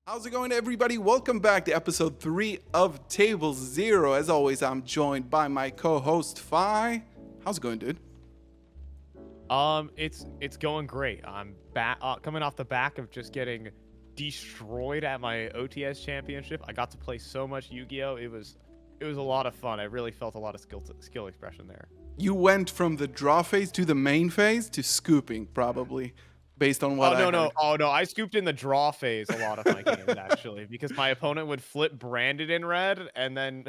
How's it going, everybody? Welcome back to episode 3 of Table Zero. As always, I'm joined by my co-host, Fi. How's it going, dude? It's going great. I'm back, coming off the back of just getting destroyed at my OTS championship. I got to play so much Yu-Gi-Oh! It was a lot of fun. I really felt a lot of skill expression there. You went from the draw phase to the main phase to scooping, probably, based on what I heard. No, I scooped in the draw phase a lot of my games actually because my opponent would flip Branded in red and then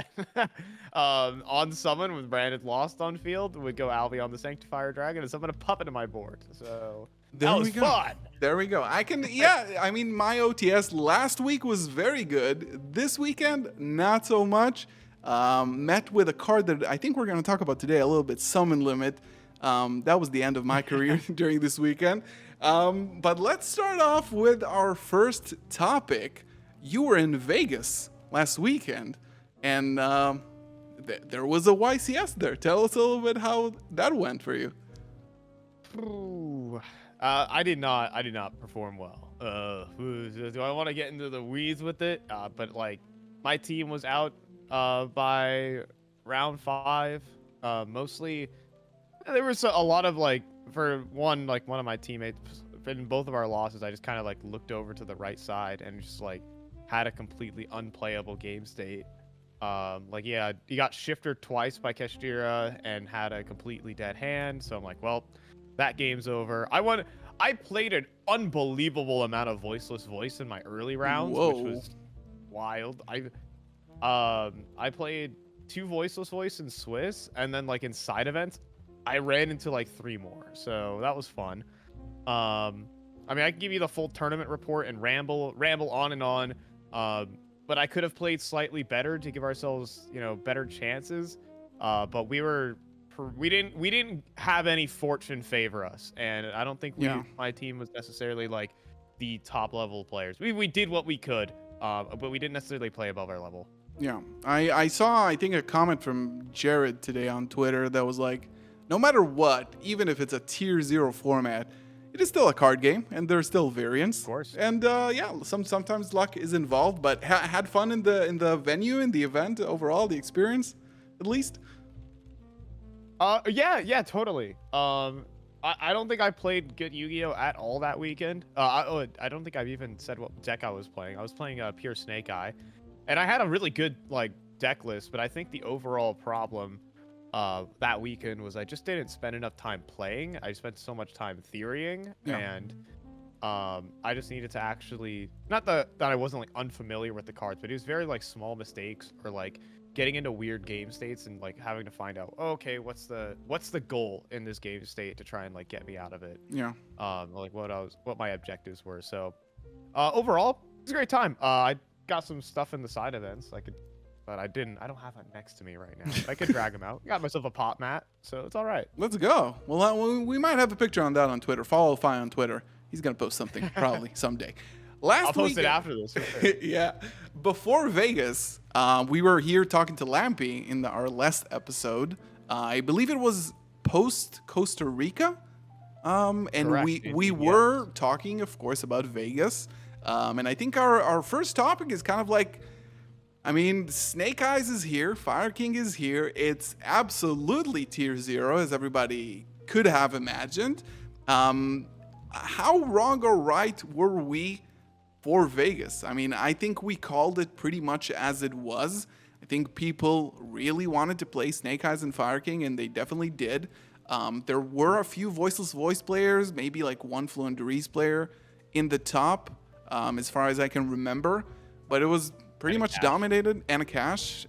on summon with Branded lost on field would go Albi on the Sanctifier Dragon and summon a puppet to my board. So There that we was go. fun. There we go. I mean, my OTS last week was very good. This weekend, not so much. Met with a card that I think we're going to talk about today a little bit, Summon Limit. That was the end of my career during this weekend. But let's start off with our first topic. You were in Vegas last weekend, and there was a YCS there. Tell us a little bit how that went for you. Ooh. I did not perform well. Do I want to get into the weeds with it? But like, my team was out by round 5. Mostly, there was a lot of like, for one of my teammates in both of our losses, I just kind of like looked over to the right side and just like had a completely unplayable game state. He got shifted twice by Keshtira and had a completely dead hand. So I'm like, well, that game's over. I played an unbelievable amount of Voiceless Voice in my early rounds, Whoa. which was wild. I played 2 Voiceless Voice in Swiss, and then like in side events, I ran into like 3 more. So that was fun. I mean, I can give you the full tournament report and ramble on and on. But I could have played slightly better to give ourselves, better chances. But we didn't have any fortune favor us, and I don't think my team was necessarily like the top level players. We did what we could, but we didn't necessarily play above our level. Yeah, I saw, I think, a comment from Jared today on Twitter that was like, no matter what, even if it's a tier 0 format, it is still a card game, and there's still variance. Of course. And sometimes luck is involved, but had fun in the venue, in the event overall, the experience, at least. Yeah, totally. I don't think I played good Yu-Gi-Oh at all that weekend. I don't think I've even said what deck I was playing. I was playing pure Snake Eye, and I had a really good like deck list. But I think the overall problem that weekend was I just didn't spend enough time playing. I spent so much time theorying, and I just needed to actually, not that I wasn't like unfamiliar with the cards, but it was very like small mistakes or like getting into weird game states and like having to find out, okay, what's the goal in this game state to try and like get me out of it. Like what my objectives were. So overall, it's a great time. I got some stuff in the side events but I don't have it next to me right now. I could drag them out. Got myself a pop mat, so it's all right. Let's go. Well, we might have a picture on that on Twitter. Follow Fi on Twitter. He's gonna post something probably someday. I'll post it after this. Yeah. Before Vegas, we were here talking to Lampy in our last episode. I believe it was post Costa Rica. And Correct. we were talking, of course, about Vegas. And I think our first topic is kind of like, I mean, Snake Eyes is here, Fire King is here. It's absolutely tier 0, as everybody could have imagined. How wrong or right were we for Vegas? I mean, I think we called it pretty much as it was. I think people really wanted to play Snake Eyes and Fire King, and they definitely did. There were a few Voiceless Voice players, maybe like one Fluent Dries player in the top, as far as I can remember. But it was pretty much dominated, and a Cash,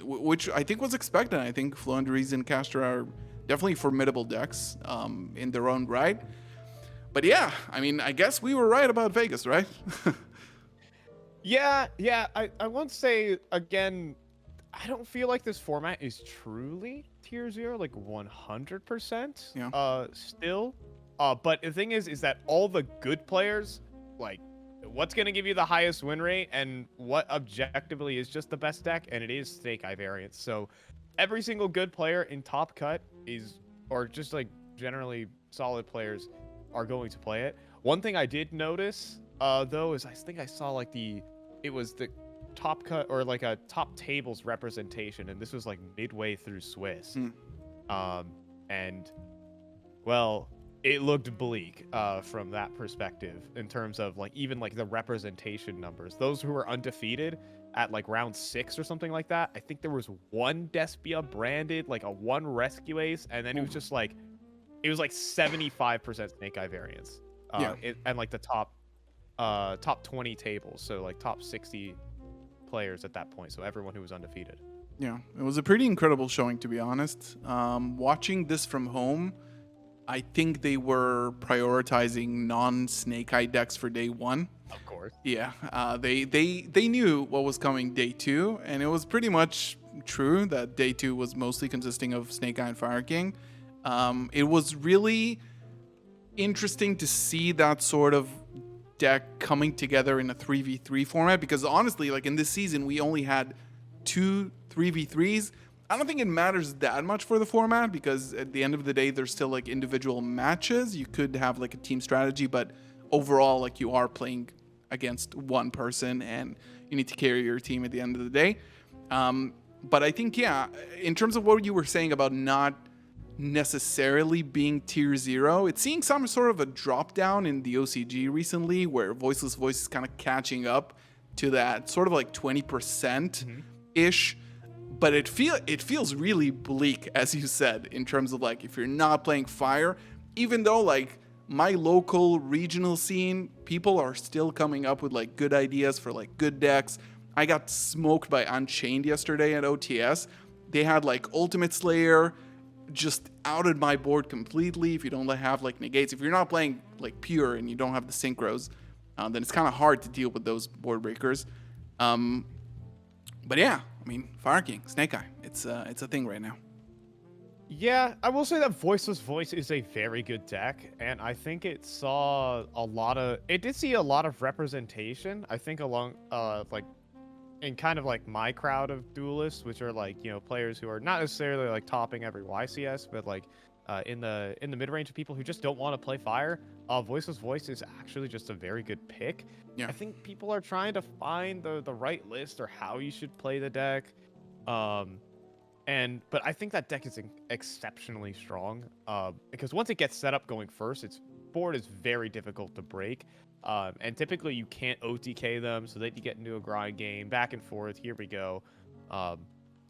which I think was expected. I think Fluent Dries and Castor are definitely formidable decks in their own right. But yeah, I mean, I guess we were right about Vegas, right? Yeah. I won't say, again, I don't feel like this format is truly tier 0, like 100%. Still. But the thing is that all the good players, like, what's going to give you the highest win rate and what objectively is just the best deck, and it is Snake Eye variants. So every single good player in top cut or just like generally solid players are going to play it. One thing I did notice though, is I think I saw like it was the top cut or like a top tables representation, and this was like midway through Swiss. And well, it looked bleak from that perspective in terms of like even like the representation numbers. Those who were undefeated at like round 6 or something like that, I think there was one Despia branded, like a one rescue ace, and then it was just like it was like 75% Snake Eye variance. And like the top 20 tables, so like top 60 players at that point, so everyone who was undefeated. Yeah, it was a pretty incredible showing, to be honest. Watching this from home, I think they were prioritizing non-Snake Eye decks for day 1. Of course. Yeah, they knew what was coming day 2, and it was pretty much true that day 2 was mostly consisting of Snake Eye and Fire King. It was really interesting to see that sort of deck coming together in a 3v3 format, because honestly, like in this season, we only had 2 3v3s. I don't think it matters that much for the format, because at the end of the day, there's still like individual matches. You could have like a team strategy, but overall, like you are playing against one person and you need to carry your team at the end of the day. But I think, yeah, in terms of what you were saying about not necessarily being tier 0, it's seeing some sort of a drop down in the OCG recently, where Voiceless Voice is kind of catching up to that sort of like 20% ish. But it feels really bleak, as you said, in terms of like if you're not playing Fire, even though like my local regional scene, people are still coming up with like good ideas for like good decks. I got smoked by Unchained yesterday at OTS. They had like Ultimate Slayer, just outed my board completely. If you don't have like negates, if you're not playing like pure and you don't have the synchros, then it's kind of hard to deal with those board breakers. But yeah, I mean, Fire King, Snake Eye, it's a thing right now. Yeah, I will say that Voiceless Voice is a very good deck, and I think it did see a lot of representation. I think along like in kind of like my crowd of duelists, which are like, you know, players who are not necessarily like topping every YCS, but like in the mid-range of people who just don't want to play Fire. Voiceless Voice is actually just a very good pick. Yeah. I think people are trying to find the right list or how you should play the deck. But I think that deck is exceptionally strong, because once it gets set up going first, its board is very difficult to break. And typically you can't OTK them, so that you get into a grind game, back and forth, here we go.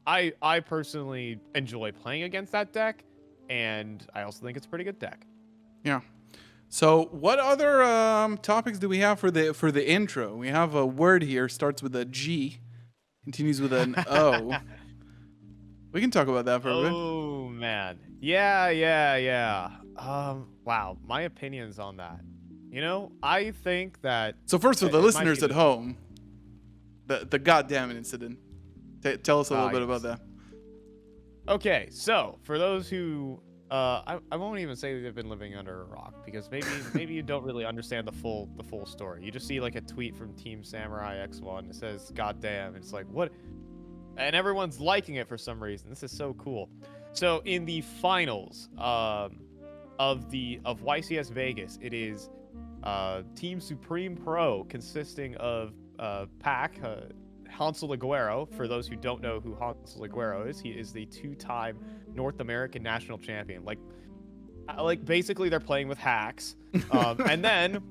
I personally enjoy playing against that deck, and I also think it's a pretty good deck. Yeah. So what other topics do we have for the intro? We have a word here, starts with a G, continues with an O. We can talk about that for a bit. Oh man, yeah. Wow, my opinions on that. You know, I think that. So first, for the listeners at home, the goddamn incident. Tell us a little bit about that. Okay, so for those who I won't even say they've been living under a rock, because maybe you don't really understand the full story. You just see like a tweet from Team Samurai X1 that says "goddamn," and it's like, what? And everyone's liking it for some reason. This is so cool. So in the finals of YCS Vegas, it is Team Supreme Pro, consisting of Pac, Hansel Aguero. For those who don't know who Hansel Aguero is, he is the 2-time North American national champion. Like basically they're playing with hacks. And then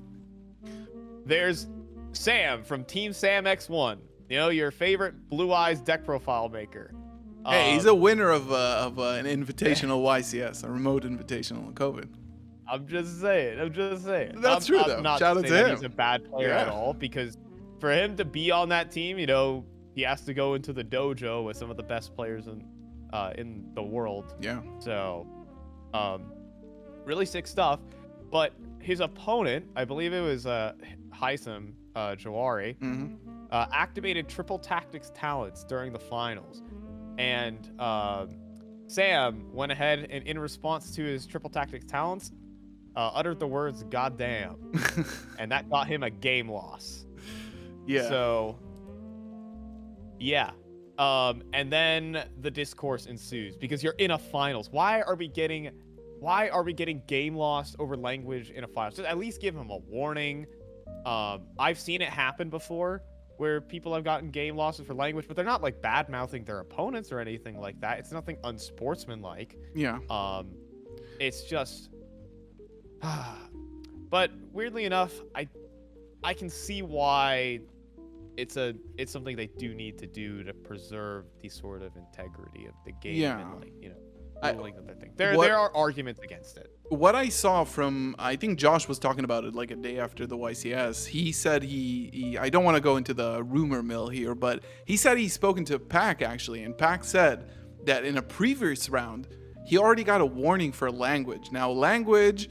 there's Sam from Team Sam X1. You know, your favorite Blue Eyes deck profile maker. Hey, he's a winner of an invitational YCS, a remote invitational in COVID. I'm just saying. That's true, though. Not Shout out to him. He's a bad player at all, because for him to be on that team, you know, he has to go into the dojo with some of the best players in the world. Yeah. So, really sick stuff. But his opponent, I believe it was Haitham Jawari, activated triple tactics talents during the finals, and Sam went ahead and, in response to his triple tactics talents, uttered the words "goddamn," and that got him a game loss. Yeah. So, yeah. And then the discourse ensues, because you're in a finals. Why are we getting game loss over language in a finals? Just at least give him a warning. I've seen it happen before where people have gotten game losses for language, but they're not like bad mouthing their opponents or anything like that. It's nothing unsportsmanlike. Yeah. It's just, but weirdly enough, I can see why it's something they do need to do to preserve the sort of integrity of the game. Yeah. And like, you know, I- ruling that they think. There are arguments against it. What I saw from, I think Josh was talking about it like a day after the YCS. He said he I don't want to go into the rumor mill here, but he said he's spoken to Pac actually, and Pac said that in a previous round, he already got a warning for language. Now, language,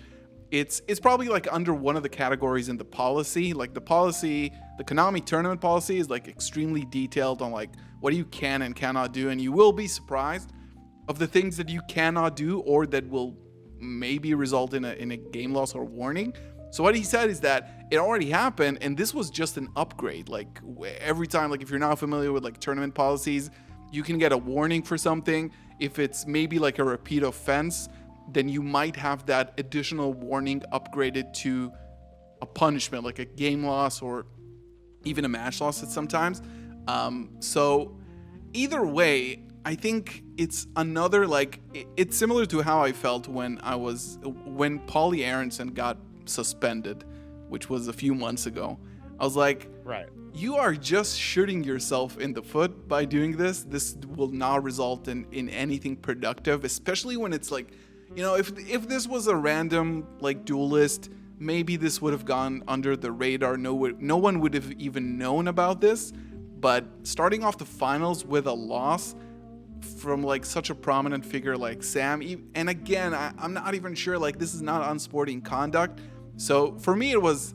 it's probably like under one of the categories in the policy. Like the policy, the Konami tournament policy is like extremely detailed on like what you can and cannot do, and you will be surprised of the things that you cannot do or that will maybe result in a game loss or warning. So what he said is that it already happened, and this was just an upgrade. Like every time, like if you're not familiar with like tournament policies, you can get a warning for something. If it's maybe like a repeat offense, then you might have that additional warning upgraded to a punishment, like a game loss or even a match loss at sometimes. So either way, I think it's another, like, it's similar to how I felt when Paulie Aronson got suspended, which was a few months ago. I was like, Right. you are just shooting yourself in the foot by doing this. This will not result in anything productive, especially when it's like, you know, if this was a random like duelist, maybe this would have gone under the radar. No one would have even known about this. But starting off the finals with a loss from like such a prominent figure like Sam, and again, I'm not even sure, like this is not unsporting conduct. So for me, it was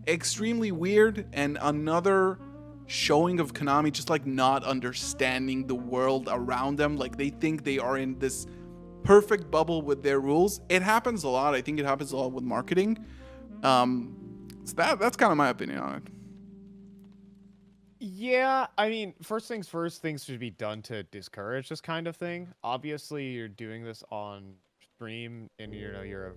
extremely weird and another showing of Konami just like not understanding the world around them. Like they think they are in this perfect bubble with their rules. It happens a lot. I think it happens a lot with marketing. So that's kind of my opinion on it. Yeah, I mean, first things first, things should be done to discourage this kind of thing. Obviously, you're doing this on stream, and you're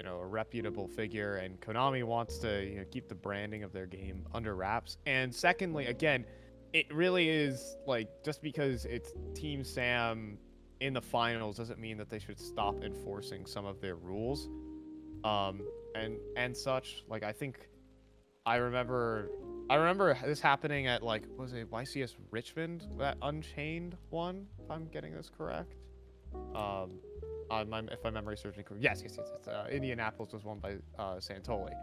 a reputable figure, and Konami wants to keep the branding of their game under wraps. And secondly, again, it really is like just because it's Team Sam in the finals doesn't mean that they should stop enforcing some of their rules, and such. Like I remember this happening at like, was it YCS Richmond, that Unchained one, if I'm getting this correct. If my memory serves me correct. Yes. Indianapolis was won by Santoli.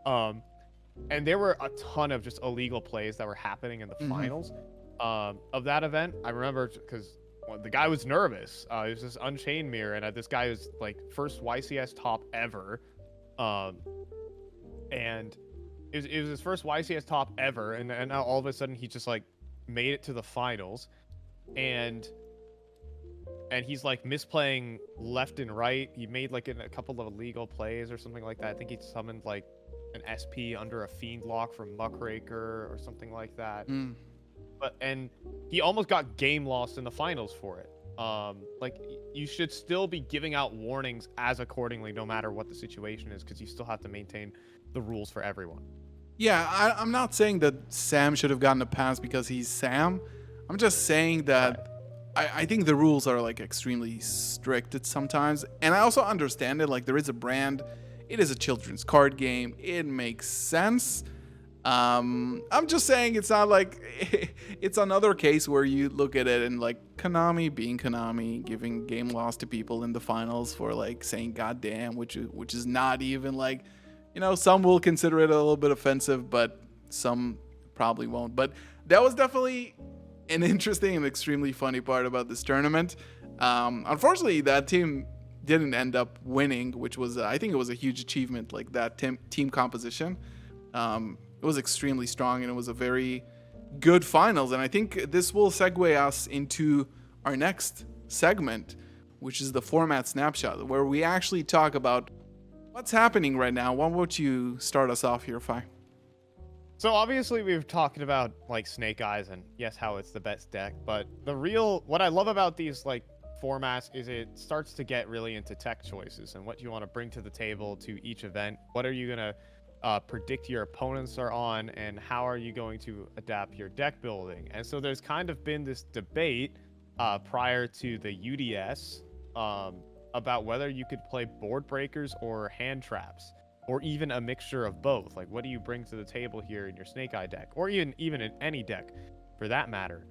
And there were a ton of just illegal plays that were happening in the finals of that event. I remember because the guy was nervous. It was this Unchained mirror, and this guy was like first YCS top ever. And it was his first YCS top ever, and now all of a sudden he just like made it to the finals, and he's like misplaying left and right. He made like a couple of illegal plays or something like that. I think he summoned like an SP under a fiend lock from Muckraker or something like that. And he almost got game lost in the finals for it. Like you should still be giving out warnings as accordingly, no matter what the situation is, because you still have to maintain the rules for everyone. Yeah, I'm not saying that Sam should have gotten a pass because he's Sam. I'm just saying that I think the rules are like extremely strict at sometimes, and I also understand it. Like there is a brand, it is a children's card game, it makes sense. I'm just saying it's not like it's another case where you look at it and like Konami being Konami, giving game loss to people in the finals for like saying goddamn, which is not even like, you know, some will consider it a little bit offensive, but some probably won't. But that was definitely an interesting and extremely funny part about this tournament. Unfortunately, that team didn't end up winning, which was I think it was a huge achievement. Like that team composition, it was extremely strong, and it was a very good finals. And I think this will segue us into our next segment, which is the format snapshot, where we actually talk about what's happening right now. Why won't you start us off here, Fi? So obviously we've talked about like Snake Eyes and yes, how it's the best deck, but what I love about these like formats is it starts to get really into tech choices and what you want to bring to the table to each event. What are you gonna predict your opponents are on, and how are you going to adapt your deck building. And so there's kind of been this debate prior to the UDS about whether you could play board breakers or hand traps, or even a mixture of both. Like, what do you bring to the table here in your Snake Eye deck, or even in any deck for that matter?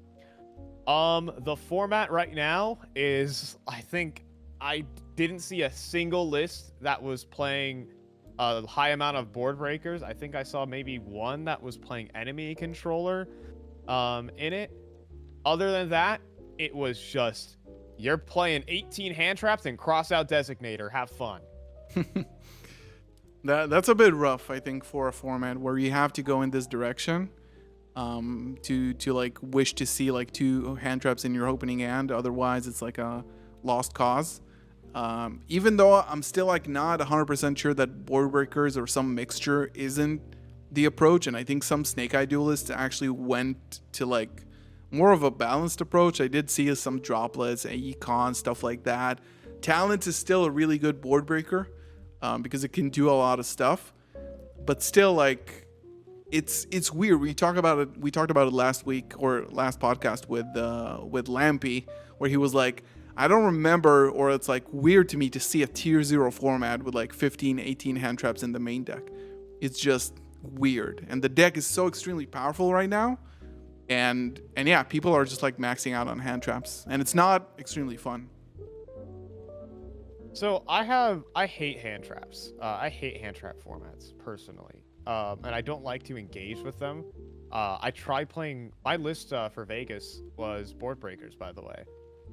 The format right now is, I think I didn't see a single list that was playing a high amount of board breakers. I think I saw maybe one that was playing enemy controller in it. Other than that, it was just, you're playing 18 hand traps and cross out designator. Have fun. That's a bit rough, I think, for a format where you have to go in this direction to like wish to see like 2 hand traps in your opening hand. Otherwise, it's like a lost cause. Even though I'm still like not 100% sure that board breakers or some mixture isn't the approach, and I think some Snake Eye duelists actually went to like more of a balanced approach. I did see some droplets, econ, stuff like that. Talent is still a really good board breaker because it can do a lot of stuff, but still like it's weird. We talked about it last week or last podcast with Lampy, where he was like, I don't remember, or it's like weird to me to see a tier 0 format with like 15, 18 hand traps in the main deck. It's just weird. And the deck is so extremely powerful right now. And yeah, people are just like maxing out on hand traps, and it's not extremely fun. So I hate hand traps. I hate hand trap formats personally. And I don't like to engage with them. I tried playing, my list for Vegas was board breakers, by the way.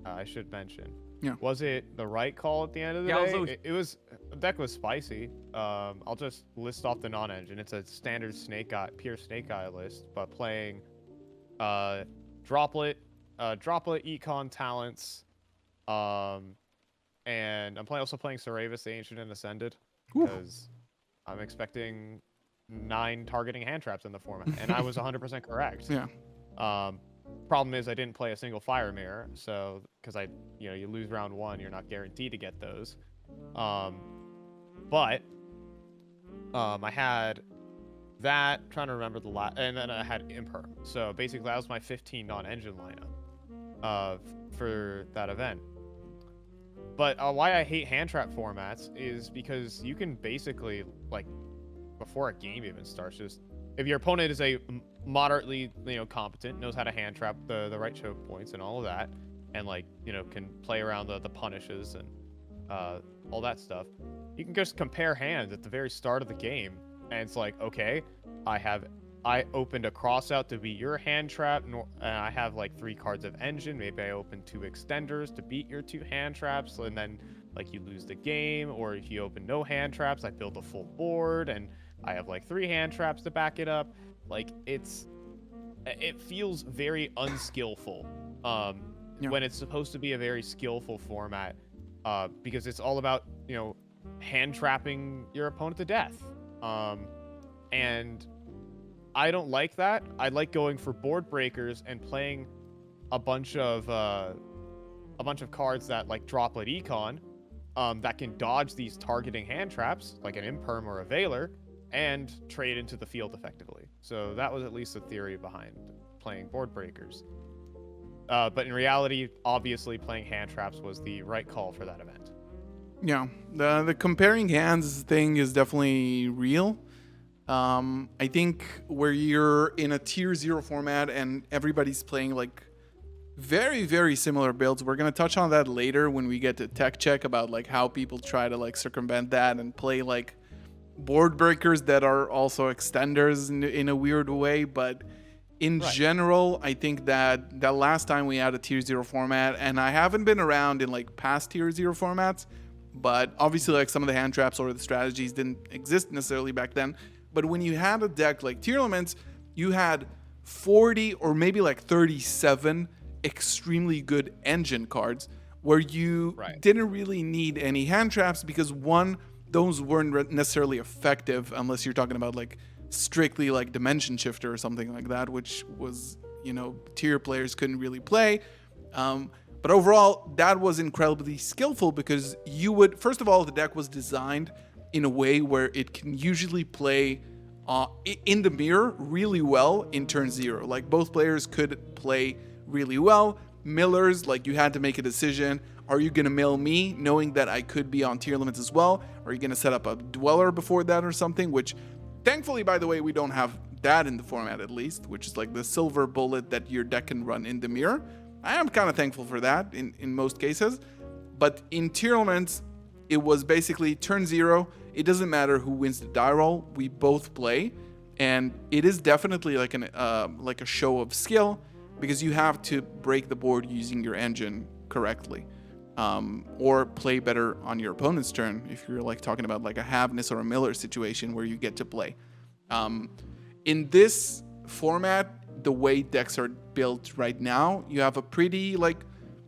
I should mention. Yeah. Was it the right call at the end of the day? It was, the deck was spicy. I'll just list off the non-engine. It's a standard pure Snake Eye list, but playing Droplet Econ Talents, and I'm also playing Saravis, the Ancient and Ascended, because I'm expecting 9 targeting hand traps in the format, and I was 100% correct. Yeah. Problem is I didn't play a single Fire Mirror, so because you lose round 1, you're not guaranteed to get those. But I had that, trying to remember the last, and then I had Imperm. So basically that was my 15 non-engine lineup for that event. But why I hate hand trap formats is because you can basically, like, before a game even starts, just if your opponent is a moderately competent, knows how to hand trap the right choke points and all of that, and like can play around the punishes and all that stuff, you can just compare hands at the very start of the game, and it's like, okay, I opened a crossout to beat your hand trap, and I have like 3 cards of engine. Maybe I opened 2 extenders to beat your 2 hand traps, and then like you lose the game. Or if you open no hand traps, I build a full board, and I have like 3 hand traps to back it up. Like it feels very unskillful when it's supposed to be a very skillful format, because it's all about hand trapping your opponent to death, and I don't like that. I like going for board breakers and playing a bunch of cards that like Droplet Econ that can dodge these targeting hand traps, like an Imperm or a Veiler, and trade into the field effectively. So that was at least the theory behind playing board breakers. But in reality, obviously playing hand traps was the right call for that event. Yeah, the comparing hands thing is definitely real. I think where you're in a tier 0 format and everybody's playing like very, very similar builds. We're going to touch on that later when we get to tech check about like how people try to like circumvent that and play like board breakers that are also extenders in a weird way. But in general, I think that last time we had a tier 0 format, and I haven't been around in like past tier 0 formats, but obviously like some of the hand traps or the strategies didn't exist necessarily back then. But when you had a deck like Tier Elements, you had 40 or maybe like 37 extremely good engine cards where you didn't really need any hand traps because, one, those weren't necessarily effective unless you're talking about like strictly like Dimension Shifter or something like that, which was, tier players couldn't really play. But overall, that was incredibly skillful because you would, first of all, the deck was designed in a way where it can usually play in the mirror really well in turn 0. Like both players could play really well. Millers, like you had to make a decision. Are you going to mill me knowing that I could be on tier limits as well? Are you going to set up a dweller before that or something? Which thankfully, by the way, we don't have that in the format at least, which is like the silver bullet that your deck can run in the mirror. I am kind of thankful for that in most cases. But in tier limits, it was basically turn 0. It doesn't matter who wins the die roll. We both play. And it is definitely like a show of skill because you have to break the board using your engine correctly. Or play better on your opponent's turn if you're like talking about like a Havness or a Miller situation where you get to play. In this format, the way decks are built right now, you have a pretty like,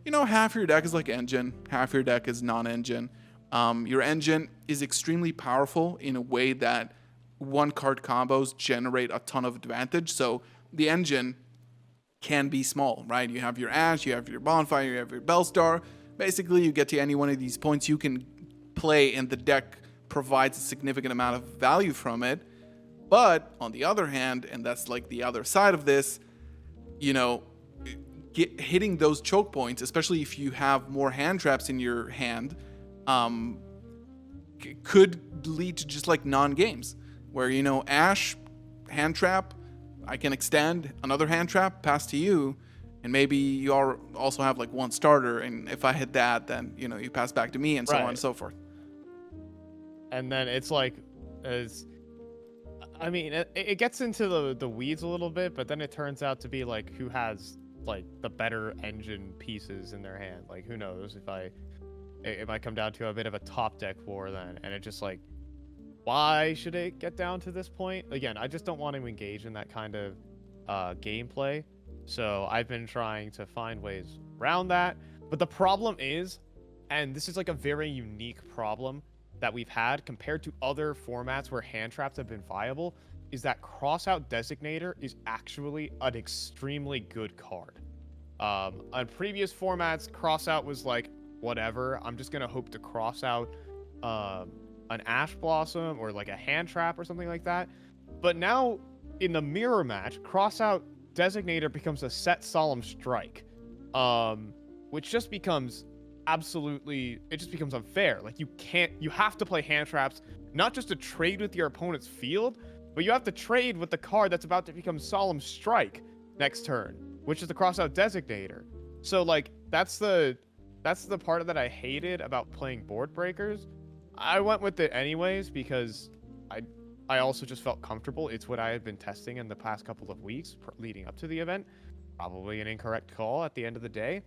half your deck is like engine, half your deck is non-engine. Your engine is extremely powerful in a way that one card combos generate a ton of advantage. So the engine can be small, right? You have your Ash, you have your Bonfire, you have your Bellstar. Basically, you get to any one of these points, you can play, and the deck provides a significant amount of value from it. But on the other hand, and that's like the other side of this, hitting those choke points, especially if you have more hand traps in your hand, could lead to just like non-games where, Ash, hand trap, I can extend another hand trap, pass to you. And maybe you also have like one starter, and if I hit that, then you pass back to me, and so on and so forth. And then it's like, it ggets into the weeds a little bit, but then it turns out to be like who has like the better engine pieces in their hand. Like who knows it might come down to a bit of a top deck war then, and it just like, why should it get down to this point? Again, I just don't want to engage in that kind of gameplay. So I've been trying to find ways around that. But the problem is, and this is like a very unique problem that we've had compared to other formats where hand traps have been viable, is that Crossout Designator is actually an extremely good card. On previous formats, Crossout was like, whatever, I'm just going to hope to cross out an Ash Blossom or like a hand trap or something like that. But now in the mirror match, Crossout Designator becomes a set solemn strike, which just becomes unfair. Like you have to play hand traps, not just to trade with your opponent's field, but you have to trade with the card that's about to become solemn strike next turn, which is the Crossout Designator. So like that's the part that I hated about playing board breakers. I went with it anyways because I also just felt comfortable. It's what I had been testing in the past couple of weeks leading up to the event. Probably an incorrect call at the end of the day.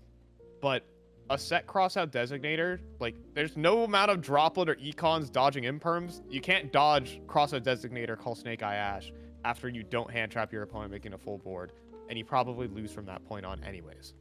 But a set Crossout Designator, like, there's no amount of droplet or econs dodging imperms. You can't dodge Crossout Designator, call Snake Eye Ash after you don't hand trap your opponent making a full board. And you probably lose from that point on anyways.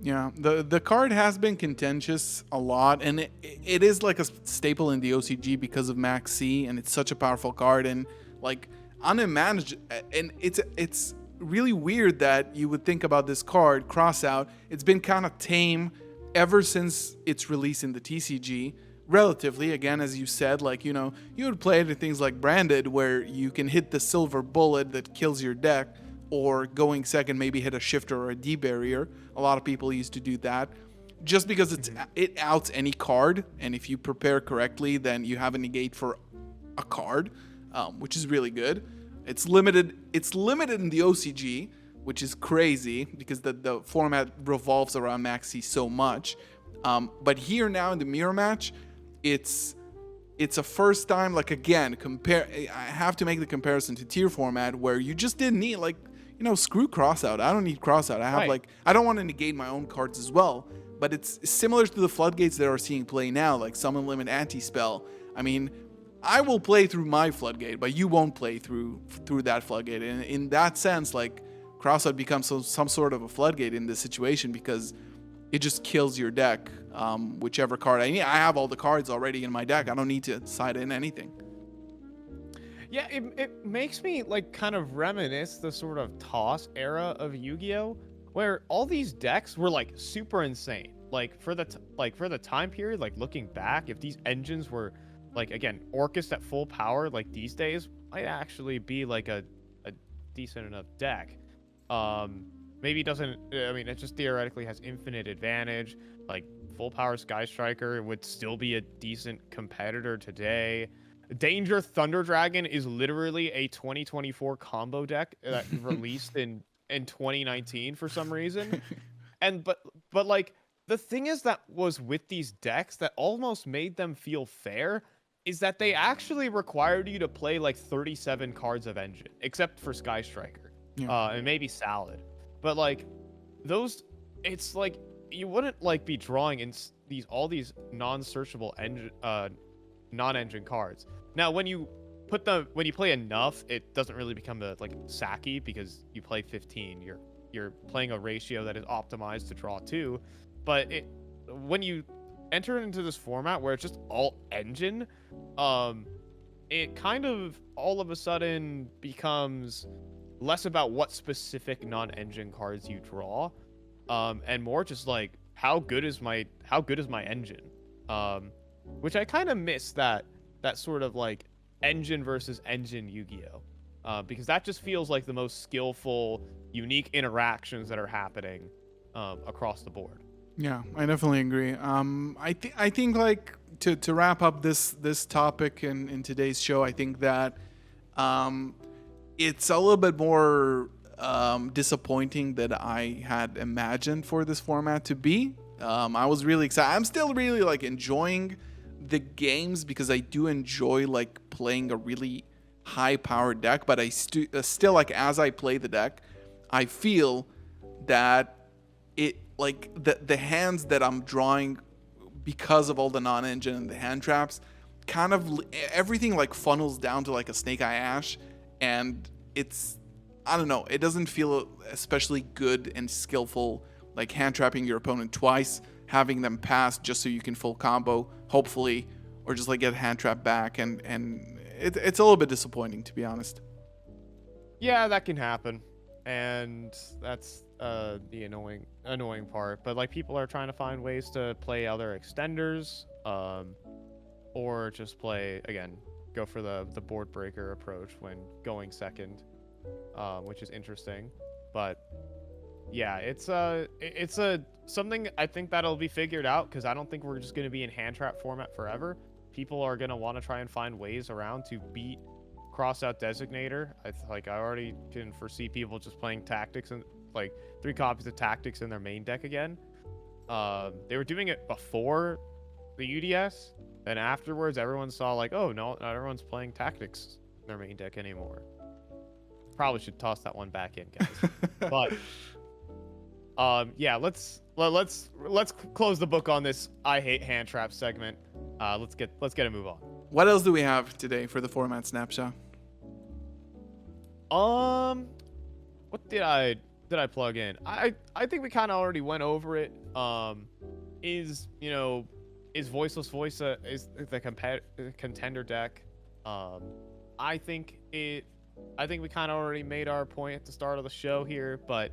Yeah, the card has been contentious a lot, and it is like a staple in the OCG because of Max C, and it's such a powerful card, and like unmanaged, and it's really weird that you would think about this card, Crossout. It's been kind of tame ever since its release in the TCG, relatively, again, as you said, like, you would play it in things like Branded, where you can hit the silver bullet that kills your deck, or going second, maybe hit a shifter or a D barrier. A lot of people used to do that just because it outs any card. And if you prepare correctly, then you have a negate for a card, which is really good. It's limited in the OCG, which is crazy because the format revolves around Max C so much. But here now in the mirror match, it's a first time, like, again, I have to make the comparison to tier format where you just didn't need, like, screw Crossout. I don't need Crossout. I have I don't want to negate my own cards as well. But it's similar to the floodgates that are seeing play now, like Summon Limit Anti-Spell. I mean, I will play through my floodgate, but you won't play through that floodgate. And in that sense, like, Crossout becomes some sort of a floodgate in this situation because it just kills your deck, whichever card I need. I have all the cards already in my deck. I don't need to side in anything. Yeah, it makes me like kind of reminisce the sort of toss era of Yu-Gi-Oh, where all these decks were like super insane. Like for the time period, like looking back, if these engines were like again, Orcust at full power, like these days, might actually be like a decent enough deck. Maybe it doesn't. I mean, it just theoretically has infinite advantage. Like full power Sky Striker would still be a decent competitor today. Danger Thunder Dragon is literally a 2024 combo deck that released in 2019 for some reason. And but like the thing is that was with these decks that almost made them feel fair is that they actually required you to play like 37 cards of engine, except for Sky Striker, and maybe Salad. But like those, it's like you wouldn't like be drawing in all these non-searchable engine, non-engine cards. Now when you play enough, it doesn't really become like sacky because you play 15. You're playing a ratio that is optimized to draw 2, but when you enter into this format where it's just all engine, it kind of all of a sudden becomes less about what specific non-engine cards you draw, and more just like how good is my engine, which I kind of miss that sort of like engine versus engine Yu-Gi-Oh, because that just feels like the most skillful, unique interactions that are happening across the board. Yeah, I definitely agree. I think like to wrap up this topic in today's show, I think that it's a little bit more disappointing than I had imagined for this format to be. I was really excited. I'm still really like enjoying the games because I do enjoy like playing a really high powered deck, but I still like as I play the deck, I feel that it like the hands that I'm drawing because of all the non-engine and the hand traps, kind of everything like funnels down to like a Snake Eye Ash, and it's, I don't know, it doesn't feel especially good and skillful, like hand trapping your opponent twice, having them pass just so you can full combo, hopefully, or just like get hand trap back, and it's a little bit disappointing, to be honest. Yeah, that can happen, and that's the annoying part. But like people are trying to find ways to play other extenders, or just play again, go for the board breaker approach when going second, which is interesting. But yeah, it's something I think that'll be figured out, because I don't think we're just going to be in hand trap format forever. People are going to want to try and find ways around to beat Crossout Designator. I already can foresee people just playing Tactics and like 3 copies of Tactics in their main deck again. They were doing it before the UDS, and afterwards everyone saw like, oh no, not everyone's playing Tactics in their main deck anymore. Probably should toss that one back in, guys. But yeah, let's close the book on this I hate hand trap segment. Let's get a move on. What else do we have today for the format snapshot? What did I plug in? I think we kind of already went over it. Is Voiceless Voice is the contender deck? I think we kind of already made our point at the start of the show here, but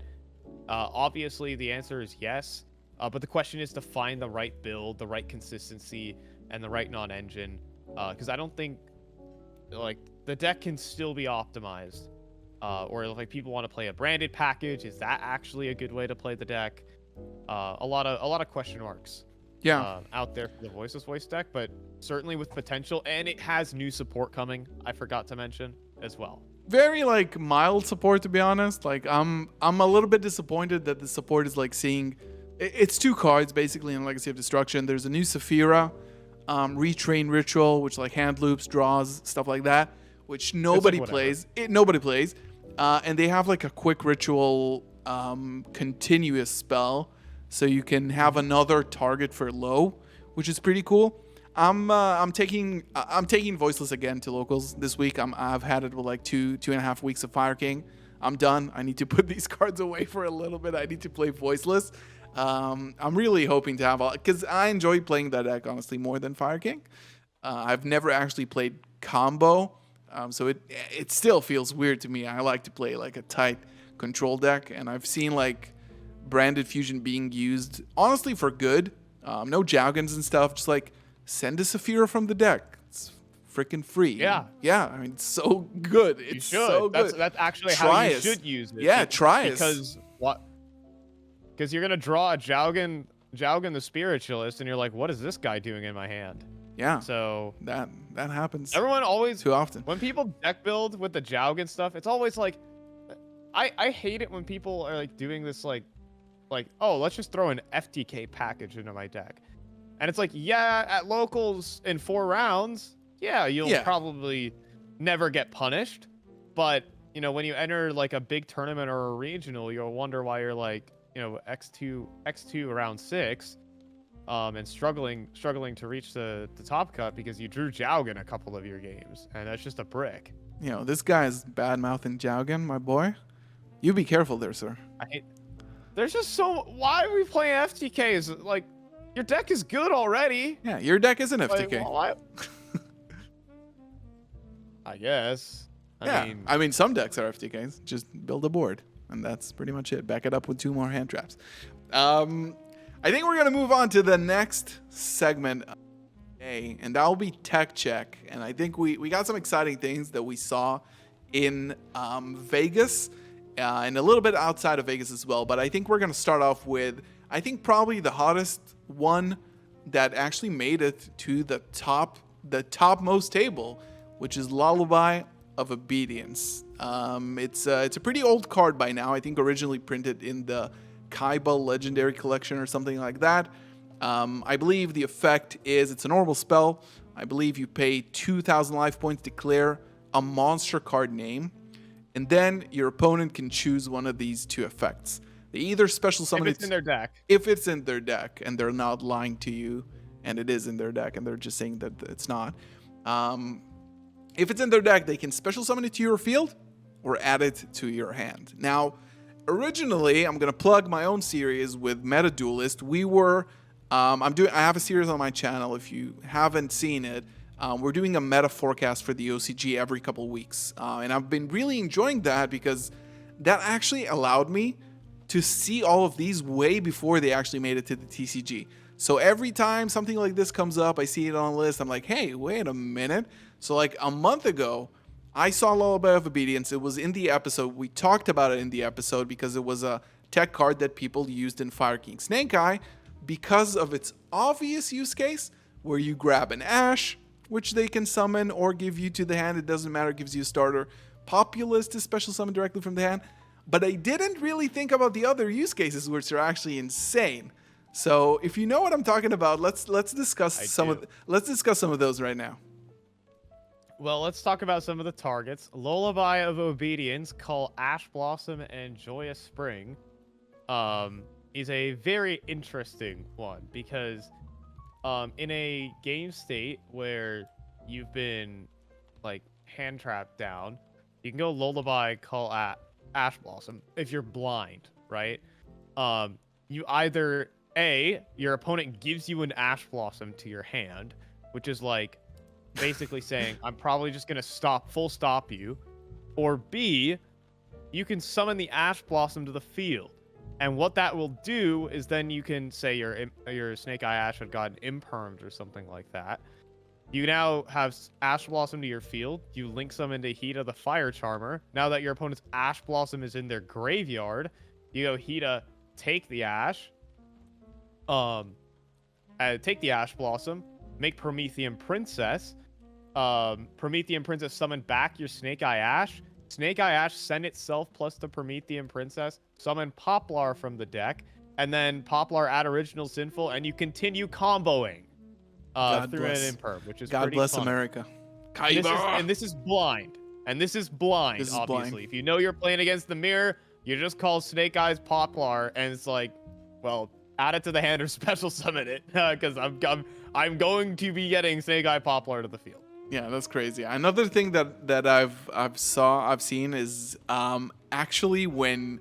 obviously the answer is yes. But the question is to find the right build, the right consistency, and the right non-engine. Because I don't think like the deck can still be optimized. Or like people want to play a branded package. Is that actually a good way to play the deck? A lot of question marks. Yeah. Out there for the Voiceless Voice deck, but certainly with potential, and it has new support coming. I forgot to mention as well. Very like mild support, to be honest. Like I'm a little bit disappointed that the support is like seeing it's 2 cards basically in Legacy of Destruction. There's a new Saphira, Retrain Ritual, which like hand loops, draws, stuff like that, which nobody plays. Nobody plays. And they have like a quick ritual continuous spell, so you can have another target for low, which is pretty cool. I'm taking Voiceless again to locals this week. I've had it with like 2.5 weeks of Fire King. I'm done. I need to put these cards away for a little bit. I need to play Voiceless. I'm really hoping to have because I enjoy playing that deck honestly more than Fire King. I've never actually played combo, so it still feels weird to me. I like to play like a tight control deck, and I've seen like branded fusion being used honestly for good. No Jougans and stuff. Just like send a Saphira from the deck. It's freaking free. Yeah. Yeah. I mean, it's so good. It's You should. so good. That's actually Try how you it. should use it. Yeah, try it. Because what? Because you're gonna draw a Jaugen the Spiritualist, and you're like, what is this guy doing in my hand? Yeah. So that happens everyone always too often. when people deck build with the Jaugen stuff, it's always like, I hate it when people are like doing this like, oh, let's just throw an FTK package into my deck, and it's like, yeah, at locals in 4 rounds, yeah, you'll probably never get punished, but you know, when you enter like a big tournament or a regional, you'll wonder why you're like, you know, X2 around 6, and struggling to reach the top cut because you drew Jaugen a couple of your games, and that's just a brick. You know, this guy is bad mouthing Jaugen, my boy. You be careful there, sir. I hate. There's just so. Why are we playing FTKs? Like, your deck is good already. Yeah, your deck is an FTK. Like, why? I guess. I mean, some decks are FTKs. Just build a board, and that's pretty much it. Back it up with 2 more hand traps. I think we're gonna move on to the next segment, and that'll be tech check. And I think we got some exciting things that we saw in Vegas, and a little bit outside of Vegas as well. But I think we're gonna start off with, I think probably the hottest one that actually made it to the topmost table, which is Lullaby of Obedience. It's a pretty old card by now. I think originally printed in the Kaiba Legendary Collection or something like that. I believe the effect is, it's a normal spell. I believe you pay 2,000 life points, declare a monster card name, and then your opponent can choose one of these 2 effects. They either special summon if it's in their deck. If it's in their deck, and they're not lying to you, and it is in their deck, and they're just saying that it's not. If it's in their deck, they can special summon it to your field or add it to your hand. Now, originally, I'm gonna plug my own series with Meta Duelist. We were, I have a series on my channel. If you haven't seen it, we're doing a meta forecast for the OCG every couple weeks, and I've been really enjoying that because that actually allowed me to see all of these way before they actually made it to the TCG. So every time something like this comes up, I see it on a list, I'm like, hey, wait a minute. So like a month ago, I saw Lullaby of Obedience. It was in the episode. We talked about it in the episode because it was a tech card that people used in Fire King Snake Eye because of its obvious use case where you grab an Ash, which they can summon or give you to the hand. It doesn't matter. It gives you a starter. Populist is special summon directly from the hand. But I didn't really think about the other use cases, which are actually insane. So if you know what I'm talking about, let's discuss some of those right now. Well, let's talk about some of the targets. Lullaby of Obedience, call Ash Blossom and Joyous Spring, is a very interesting one because in a game state where you've been like hand trapped down, you can go Lullaby, call Ash Blossom if you're blind, right? You either your opponent gives you an Ash Blossom to your hand, which is like basically saying, I'm probably just going to full stop you. Or B, you can summon the Ash Blossom to the field. And what that will do is then you can say your Snake Eye Ash had gotten impermed or something like that. You now have Ash Blossom to your field. You link summon to Hita the Fire Charmer. Now that your opponent's Ash Blossom is in their graveyard, you go Hita, take the Ash. Take the Ash Blossom, make Promethean Princess. Promethean Princess summon back your Snake Eye Ash. Snake Eye Ash send itself plus the Promethean Princess. Summon Poplar from the deck. And then Poplar add Original Sinful, and you continue comboing through an imperm, which is God bless fun. America. And this is blind. And this is blind, obviously. Blind. If you know you're playing against the mirror, you just call Snake Eyes Poplar, and it's like, well, add it to the hand or special summon it, because I'm going to be getting Snake Eye Poplar to the field. Yeah, that's crazy. Another thing that I've seen is actually when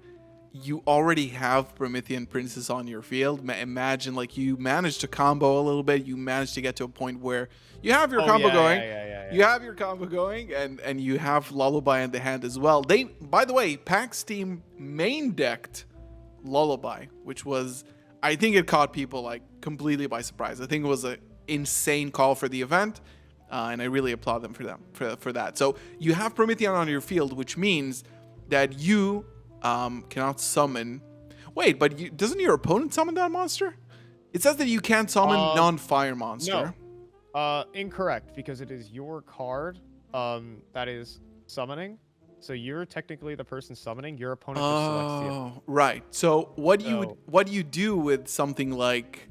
you already have Promethean Princess on your field. Imagine like you managed to combo a little bit. You managed to get to a point where you have your combo going. You have your combo going, and you have Lullaby in the hand as well. By the way, PAX team main decked Lullaby, which was, I think it caught people like completely by surprise. I think it was an insane call for the event. and I really applaud them for that. So you have Promethean on your field, which means that you cannot summon. Wait, but doesn't your opponent summon that monster? It says that you can't summon non-fire monster. No, incorrect, because it is your card that is summoning. So you're technically the person summoning. Your opponent just selects the Oh, right. So what do you do with something like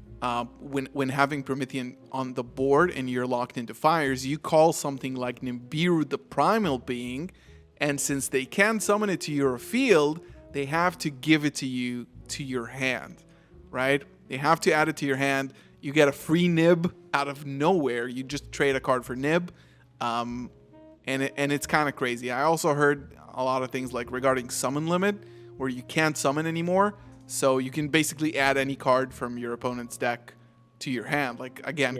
when having Promethean on the board and you're locked into fires? You call something like Nibiru the Primal Being, and since they can't summon it to your field, they have to give it to you to your hand, right? They have to add it to your hand. You get a free nib out of nowhere. You just trade a card for nib. And it's kind of crazy. I also heard a lot of things like regarding summon limit, where you can't summon anymore. So you can basically add any card from your opponent's deck to your hand. Like, again,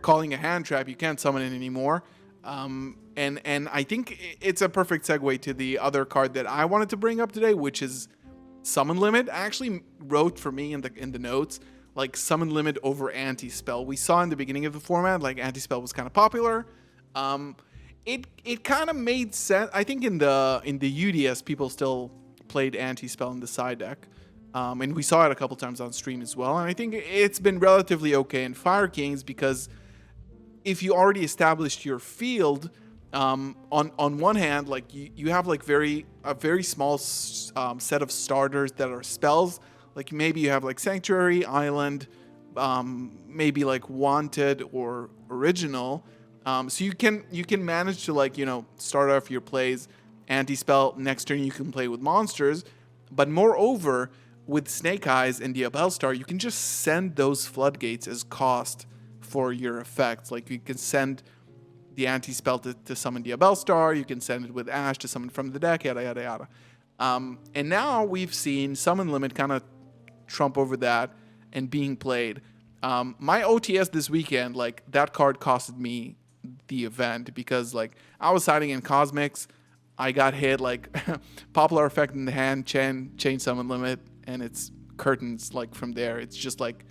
calling a hand trap, you can't summon it anymore. And I think it's a perfect segue to the other card that I wanted to bring up today, which is summon limit. I actually wrote for me in the notes, like summon limit over anti-spell. We saw in the beginning of the format, like anti-spell was kind of popular. It kind of made sense. I think in the UDS, people still played anti-spell in the side deck. And we saw it a couple times on stream as well. And I think it's been relatively okay in Fire Kings, because if you already established your field, on one hand, like you have like a very small set of starters that are spells. Like maybe you have like Sanctuary, Island, maybe like Wanted or Original. So you can manage to, like, start off your plays anti-spell. Next turn you can play with monsters, but moreover with Snake Eyes and the Abelstar, you can just send those floodgates as cost for your effects. Like you can send the anti-spell to summon the Abelstar, you can send it with Ash to summon from the deck, yada yada yada. And now we've seen summon limit kind of trump over that and being played. My OTS this weekend, like that card costed me the event, because like I was siding in Cosmics, I got hit like popular effect in the hand, chain summon limit, and it's curtains. Like from there, it's just like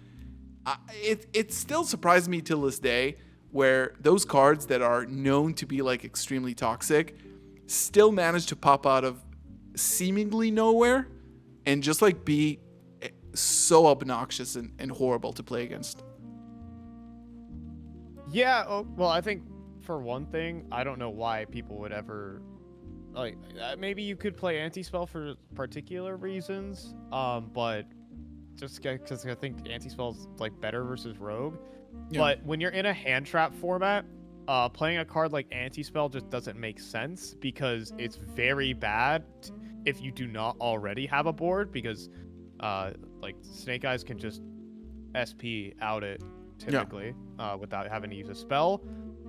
it still surprised me till this day, where those cards that are known to be like extremely toxic still manage to pop out of seemingly nowhere and just like be so obnoxious and horrible to play against. Yeah, well, I think for one thing, I don't know why people would ever, like, maybe you could play anti-spell for particular reasons, but just because I think anti-spell is like better versus rogue. Yeah. But when you're in a hand trap format, playing a card like anti-spell just doesn't make sense, because it's very bad if you do not already have a board, because like Snake Eyes can just SP out it typically, without having to use a spell,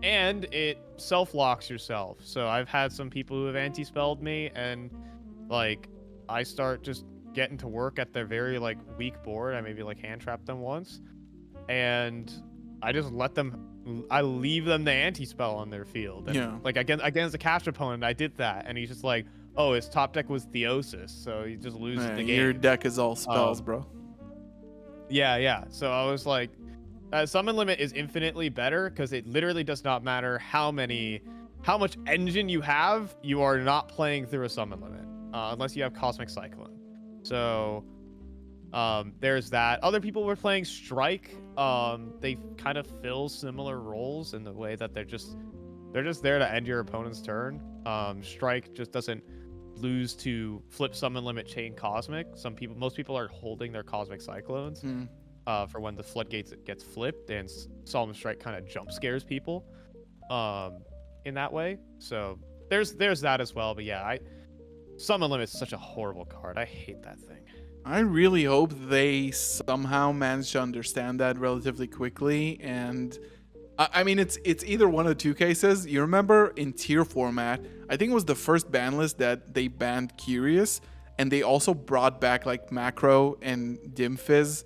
and it self-locks yourself. So I've had some people who have anti-spelled me, and like I start just getting to work at their very like weak board. I maybe like hand trap them once, and I just I leave them the anti-spell on their field. And like against a cast opponent, I did that, and he's just like, oh, his top deck was Theosis, so he just loses the game. Your deck is all spells, bro. Yeah. So I was like, summon limit is infinitely better, because it literally does not matter how much engine you have. You are not playing through a summon limit unless you have Cosmic Cyclone. So there's that. Other people were playing Strike. They kind of fill similar roles in the way that they're just there to end your opponent's turn. Strike just doesn't lose to flip summon limit chain Cosmic. Most people are holding their Cosmic Cyclones for when the floodgates gets flipped, and Solemn Strike kind of jump scares people in that way. So there's that as well. But yeah, summon limit is such a horrible card. I hate that thing. I really hope they somehow manage to understand that relatively quickly. And I mean, it's either one of two cases. You remember in tier format, I think it was the first ban list that they banned Curious, and they also brought back like Macro and Dim Fizz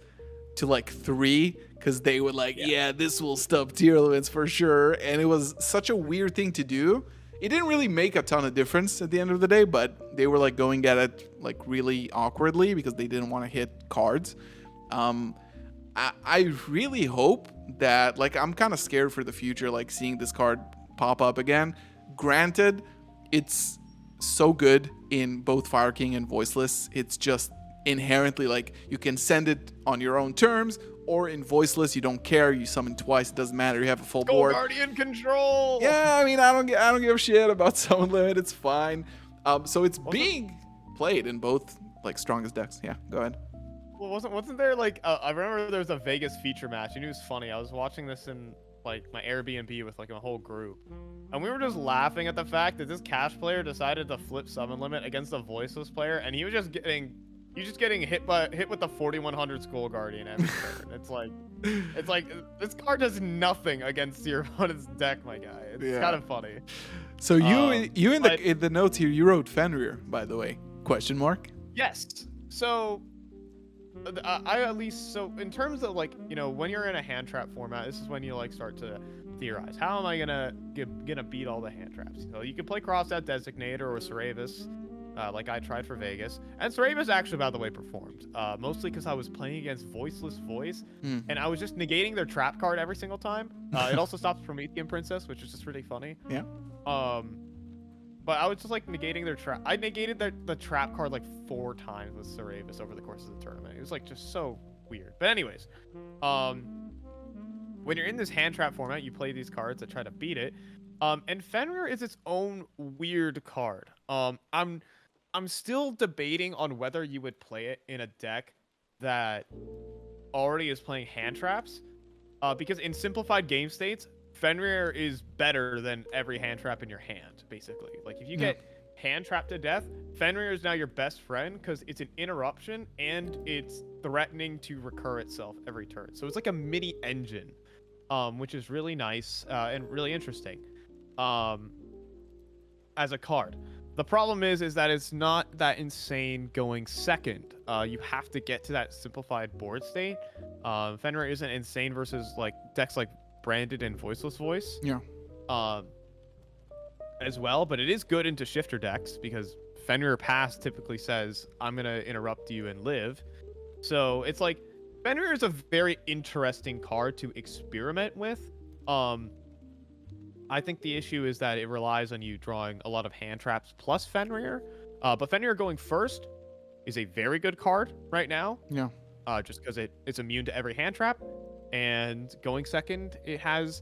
to like 3, because they were like, yeah, this will stop tier limits for sure. And it was such a weird thing to do. It didn't really make a ton of difference at the end of the day, but they were like going at it like really awkwardly, because they didn't want to hit cards. I really hope that, like, I'm kind of scared for the future, like seeing this card pop up again. Granted, it's so good in both Fire King and Voiceless. It's just inherently like you can send it on your own terms, or in Voiceless you don't care. You summon twice, it doesn't matter. You have a full Skull board. Guardian control. Yeah, I mean, I don't give a shit about summon limit. It's fine. So it's being played in both like strongest decks. Yeah, go ahead. Well, wasn't there like I remember there was a Vegas feature match, and it was funny. I was watching this in like my Airbnb with like a whole group, and we were just laughing at the fact that this cash player decided to flip summon limit against a voiceless player, and he was just getting hit with the 4100 Skull Guardian every turn. It's like this card does nothing against your opponent's deck, my guy. It's kind of funny. So you in the notes here, you wrote Fenrir, by the way? Question mark. Yes. So I at least, so in terms of like, you know, when you're in a hand trap format, this is when you like start to theorize, how am I gonna beat all the hand traps? So you can play Crossout Designator or Ceravis, like I tried for Vegas, and Ceravis actually, by the way, performed mostly because I was playing against Voiceless Voice, and I was just negating their trap card every single time. It also stops Promethean Princess, which is just really funny. Yeah. But I was just like negating their trap. I negated the trap card like 4 times with Ceravis over the course of the tournament. It was like just so weird. But anyways, when you're in this hand trap format, you play these cards that try to beat it. And Fenrir is its own weird card. I'm still debating on whether you would play it in a deck that already is playing hand traps. Because in simplified game states, Fenrir is better than every hand trap in your hand, basically. Like, if you get hand trapped to death, Fenrir is now your best friend because it's an interruption and it's threatening to recur itself every turn. So it's like a mini engine, which is really nice and really interesting as a card. The problem is that it's not that insane going second. You have to get to that simplified board state. Fenrir isn't insane versus like decks like Branded and Voiceless Voice. Yeah. As well, but it is good into shifter decks because Fenrir Pass typically says, I'm going to interrupt you and live. So it's like, Fenrir is a very interesting card to experiment with. I think the issue is that it relies on you drawing a lot of hand traps plus Fenrir. But Fenrir going first is a very good card right now. Yeah. Just because it's immune to every hand trap. And going second, it's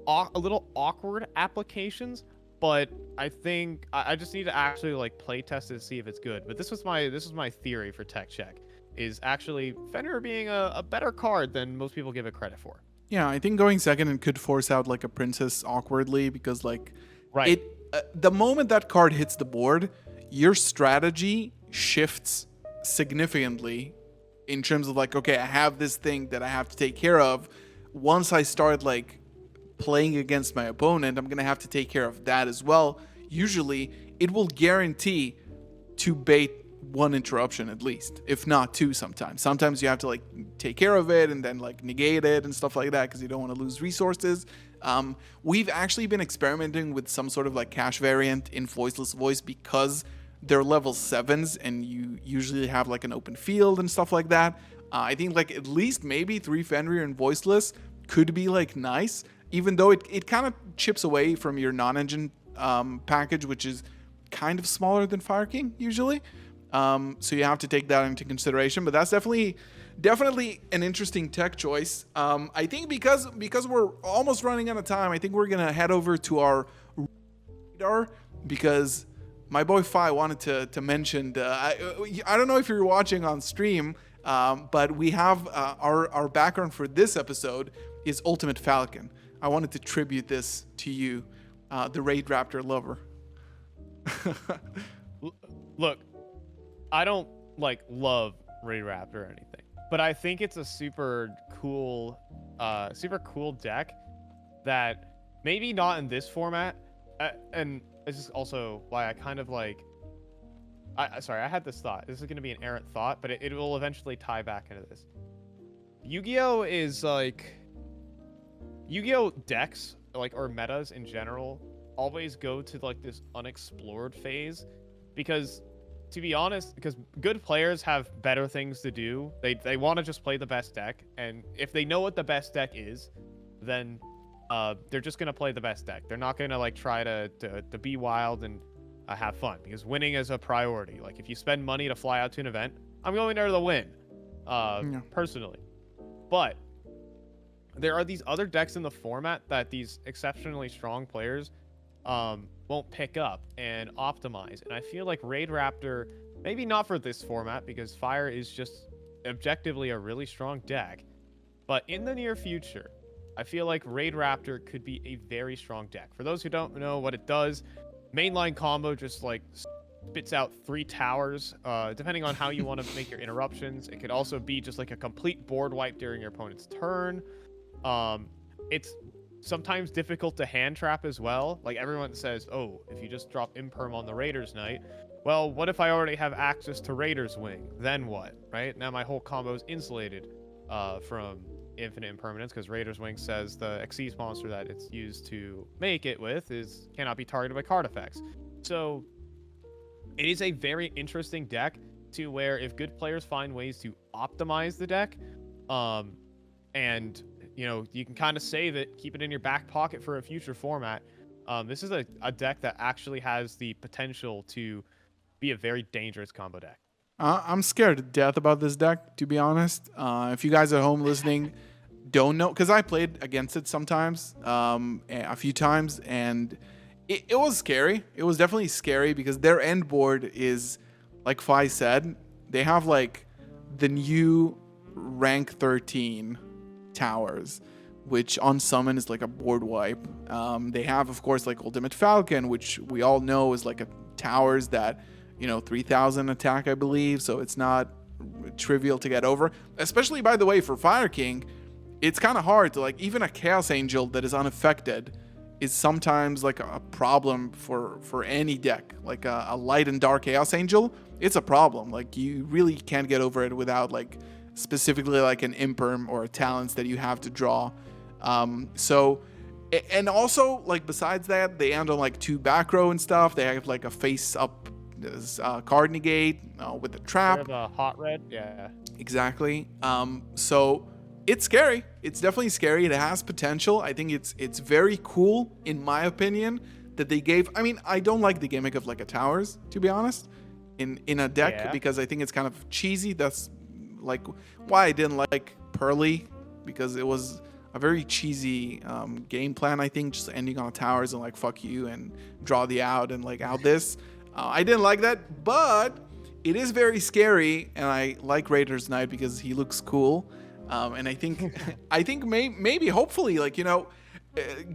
a little awkward applications, but I think I just need to actually like play test it to see if it's good. But this was my theory for Tech Check, is actually Fenrir being a better card than most people give it credit for. Yeah, I think going second and could force out like a princess awkwardly because like the moment that card hits the board, your strategy shifts significantly in terms of like, okay, I have this thing that I have to take care of. Once I start like playing against my opponent, I'm going to have to take care of that as well. Usually it will guarantee to bait 1 interruption at least, if not 2 sometimes. Sometimes you have to like take care of it and then like negate it and stuff like that because you don't want to lose resources. We've actually been experimenting with some sort of like cash variant in Voiceless Voice because they're level 7s and you usually have like an open field and stuff like that. I think like at least maybe 3 Fenrir and Voiceless could be like nice, even though it kind of chips away from your non-engine package, which is kind of smaller than Fire King usually. So you have to take that into consideration, but that's definitely an interesting tech choice. I think because we're almost running out of time, I think we're gonna head over to our radar because my boy Fi wanted to mention. I don't know if you're watching on stream, but we have our background for this episode is Ultimate Falcon. I wanted to tribute this to you, the Raidraptor lover. Look, I don't like love Raidraptor or anything, but I think it's a super cool deck that maybe not in this format, and this is also why I kind of like. Sorry, I had this thought. This is going to be an errant thought, but it will eventually tie back into this. Yu-Gi-Oh is like Yu-Gi-Oh decks, like, or metas in general, always go to like this unexplored phase because to be honest, because good players have better things to do. They want to just play the best deck, and if they know what the best deck is, then they're just gonna play the best deck. They're not gonna like try to be wild and have fun, because winning is a priority. Like if you spend money to fly out to an event, I'm going there to win, personally. But there are these other decks in the format that these exceptionally strong players won't pick up and optimize. And I feel like Raidraptor, maybe not for this format, because Fire is just objectively a really strong deck. But in the near future, I feel like Raidraptor could be a very strong deck. For those who don't know what it does, mainline combo just like spits out 3 towers, depending on how you want to make your interruptions. It could also be just like a complete board wipe during your opponent's turn. It's sometimes difficult to hand trap as well. Like everyone says, oh, if you just drop Imperm on the Raiders Knight, well, what if I already have access to Raiders Wing? Then what, right? Now my whole combo is insulated from infinite impermanence, because Raiders Wing says the Xyz monster that it's used to make it with cannot be targeted by card effects. So it is a very interesting deck to where if good players find ways to optimize the deck, and you know, you can kind of save it, keep it in your back pocket for a future format. This is a deck that actually has the potential to be a very dangerous combo deck. I'm scared to death about this deck, to be honest. If you guys at home listening don't know, because I played against it sometimes, a few times, and it was scary. It was definitely scary because their end board is, like Fi said, they have like the new rank 13 towers, which on summon is like a board wipe. They have, of course, like Ultimate Falcon, which we all know is like a towers that, you know, 3,000 attack, I believe. So it's not trivial to get over, especially, by the way, for Fire King. It's kind of hard to, like, even a Chaos Angel that is unaffected is sometimes like a problem for any deck. Like a light and dark Chaos Angel, it's a problem. Like you really can't get over it without like specifically like an Imperm or a Talents that you have to draw. So, and also like besides that, they end on like 2 back row and stuff. They have like a face up card negate with the trap. The hot red, yeah. Exactly. So it's scary. It's definitely scary. It has potential. I think it's very cool, in my opinion, that they gave. I mean, I don't like the gimmick of like a towers, to be honest, in a deck, because I think it's kind of cheesy. That's like why I didn't like Pearly, because it was a very cheesy game plan. I think just ending on towers and like fuck you and draw the out and like out this. I didn't like that, but it is very scary, and I like Raiders Knight because he looks cool. And I think maybe hopefully, like, you know,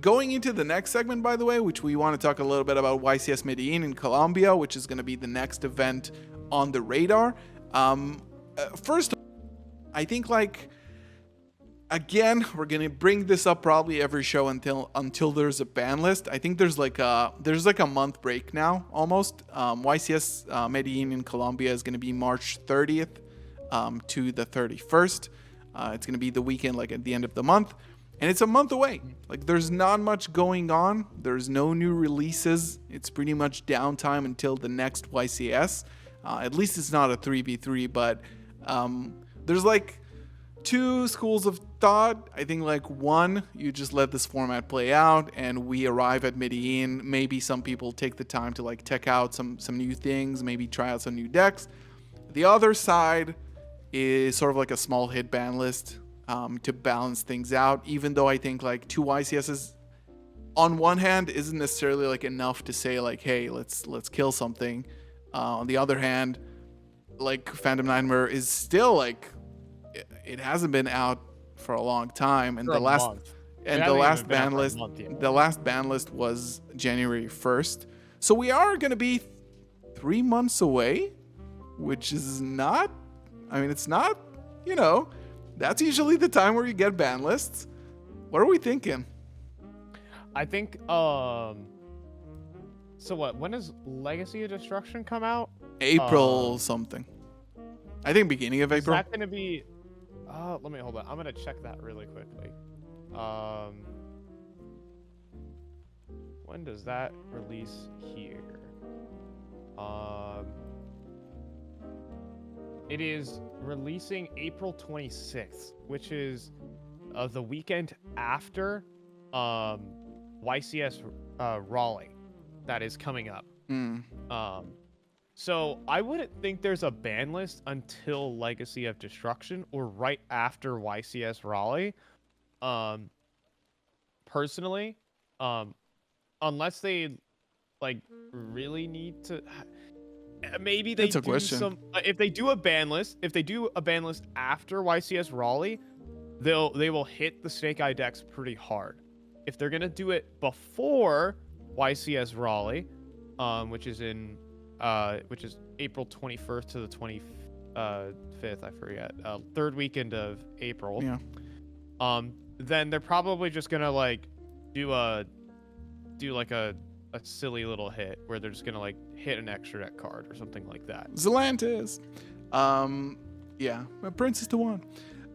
going into the next segment, by the way, which we want to talk a little bit about YCS Medellin in Colombia, which is going to be the next event on the radar. First, I think, like, again, we're going to bring this up probably every show until there's a ban list. I think there's like a month break now, almost. YCS Medellin in Colombia is going to be March 30th to the 31st. It's going to be the weekend, like at the end of the month, and it's a month away. Like there's not much going on. There's no new releases. It's pretty much downtime until the next YCS. At least it's not a 3v3, but there's like 2 schools of thought. I think like one, you just let this format play out and we arrive at Medellin. Maybe some people take the time to like check out some new things, maybe try out some new decks. The other side is sort of like a small hit ban list to balance things out, even though I think like 2 YCSs on one hand isn't necessarily like enough to say like, hey, let's kill something. On the other hand, like Phantom Nightmare is still like, it hasn't been out for a long time, and the last ban list was January 1st. So we are going to be 3 months away, which is not, I mean, it's not, you know, that's usually the time where you get ban lists. What are we thinking? I think, so what, when does Legacy of Destruction come out? April something. I think beginning of April. Is that going to be, let me, hold on. I'm going to check that really quickly. When does that release here? It is releasing April 26th, which is the weekend after YCS Raleigh that is coming up. So I wouldn't think there's a ban list until Legacy of Destruction or right after YCS Raleigh. Personally, unless they like really need to, maybe they do some. If they do a ban list, after YCS Raleigh, they will hit the Snake Eye decks pretty hard. If they're gonna do it before YCS Raleigh, which is April 21st to the 25th, I forget, third weekend of April. Yeah. Then they're probably just gonna like do like a silly little hit where they're just gonna like hit an extra deck card or something like that. Zelantis. Yeah, Princess to one.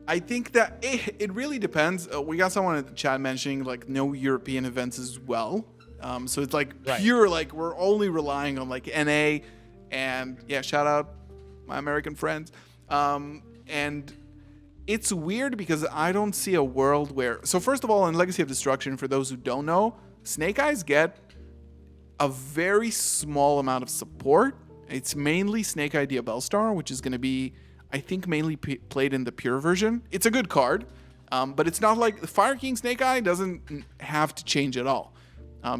I think that it really depends. We got someone in the chat mentioning like no European events as well. So it's like pure, like we're only relying on like NA, and yeah, shout out my American friends. And it's weird because I don't see a world where, so first of all, in Legacy of Destruction, for those who don't know, Snake Eyes get a very small amount of support. It's mainly Snake Eye Diabellstar, which is going to be, I think, mainly played in the pure version. It's a good card, but it's not like the Fire King Snake Eye doesn't have to change at all.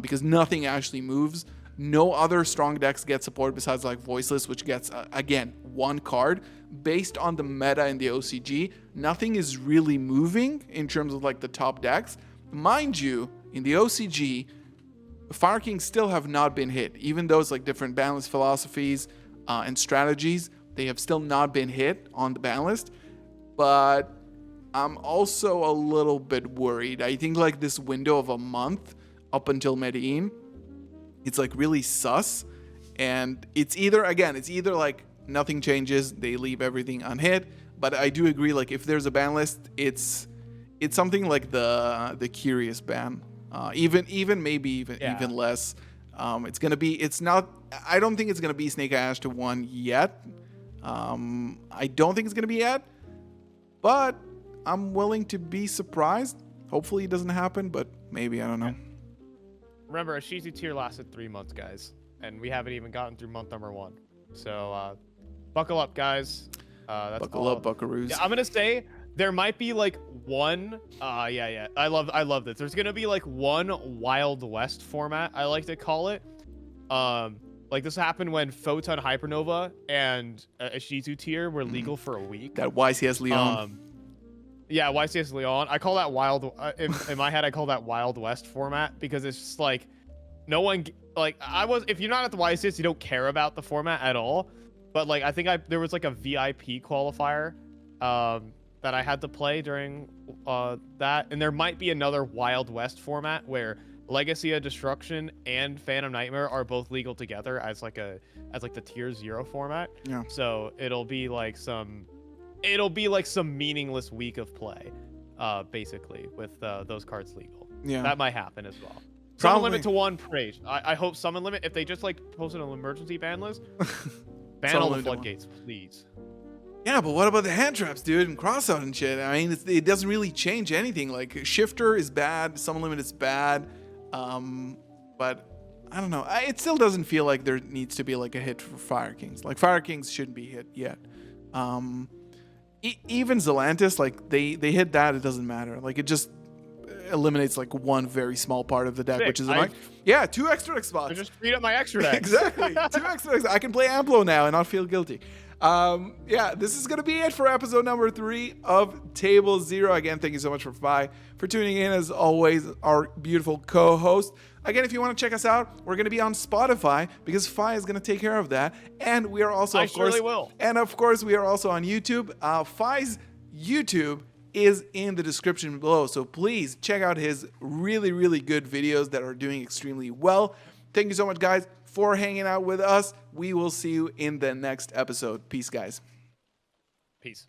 Because nothing actually moves. No other strong decks get support besides like Voiceless, which gets, again, one card. Based on the meta in the OCG, nothing is really moving in terms of like the top decks. Mind you, in the OCG, Fire Kings still have not been hit. Even though it's like different ban list philosophies and strategies, they have still not been hit on the ban list. But I'm also a little bit worried. I think like this window of a month up until Medellin, it's like really sus, and it's either like nothing changes, they leave everything unhit, but I do agree, like if there's a ban list, it's something like the Curious ban, even less. I don't think it's gonna be Snake Eye Ash to 1 yet. I don't think it's gonna be yet, but I'm willing to be surprised. Hopefully it doesn't happen, but maybe, I don't know. Remember, a Shizu tier lasted 3 months, guys, and we haven't even gotten through month number 1. So, buckle up, guys. Buckle up, buckaroos. Yeah, I'm gonna say there might be like one. Yeah. I love this. There's gonna be like one Wild West format, I like to call it. Like this happened when Photon Hypernova and a Shizu tier were legal for a week. That YCS Leon. Yeah, YCS Leon. I call that wild. In my head, I call that Wild West format because it's just like no one like if you're not at the YCS, you don't care about the format at all. But like I think there was like a VIP qualifier that I had to play during that, and there might be another Wild West format where Legacy of Destruction and Phantom Nightmare are both legal together as like the tier 0 format. Yeah. So it'll be like some meaningless week of play, basically, with those cards legal. Yeah. That might happen as well. Summon limit to 1, praise. I hope summon limit, if they just like posted an emergency ban list, ban all the floodgates, please. Yeah, but what about the hand traps, dude, and crossout and shit? I mean, it doesn't really change anything. Like, Shifter is bad, summon limit is bad, but I don't know. It still doesn't feel like there needs to be like a hit for Fire Kings. Like, Fire Kings shouldn't be hit yet. Even Zelantis, like they hit that, it doesn't matter. Like it just eliminates like one very small part of the deck, which is annoying. Yeah, 2 extra deck spots. I just freed up my extra deck. Exactly, 2 extra decks. I can play Amplo now and not feel guilty. Yeah, this is gonna be it for episode number 3 of Table Zero. Again, thank you so much for tuning in, as always, our beautiful co-host. Again, if you want to check us out, we're going to be on Spotify because Fi is going to take care of that. And we are also, of course, we are also on YouTube. Fi's YouTube is in the description below. So please check out his really, really good videos that are doing extremely well. Thank you so much, guys, for hanging out with us. We will see you in the next episode. Peace, guys. Peace.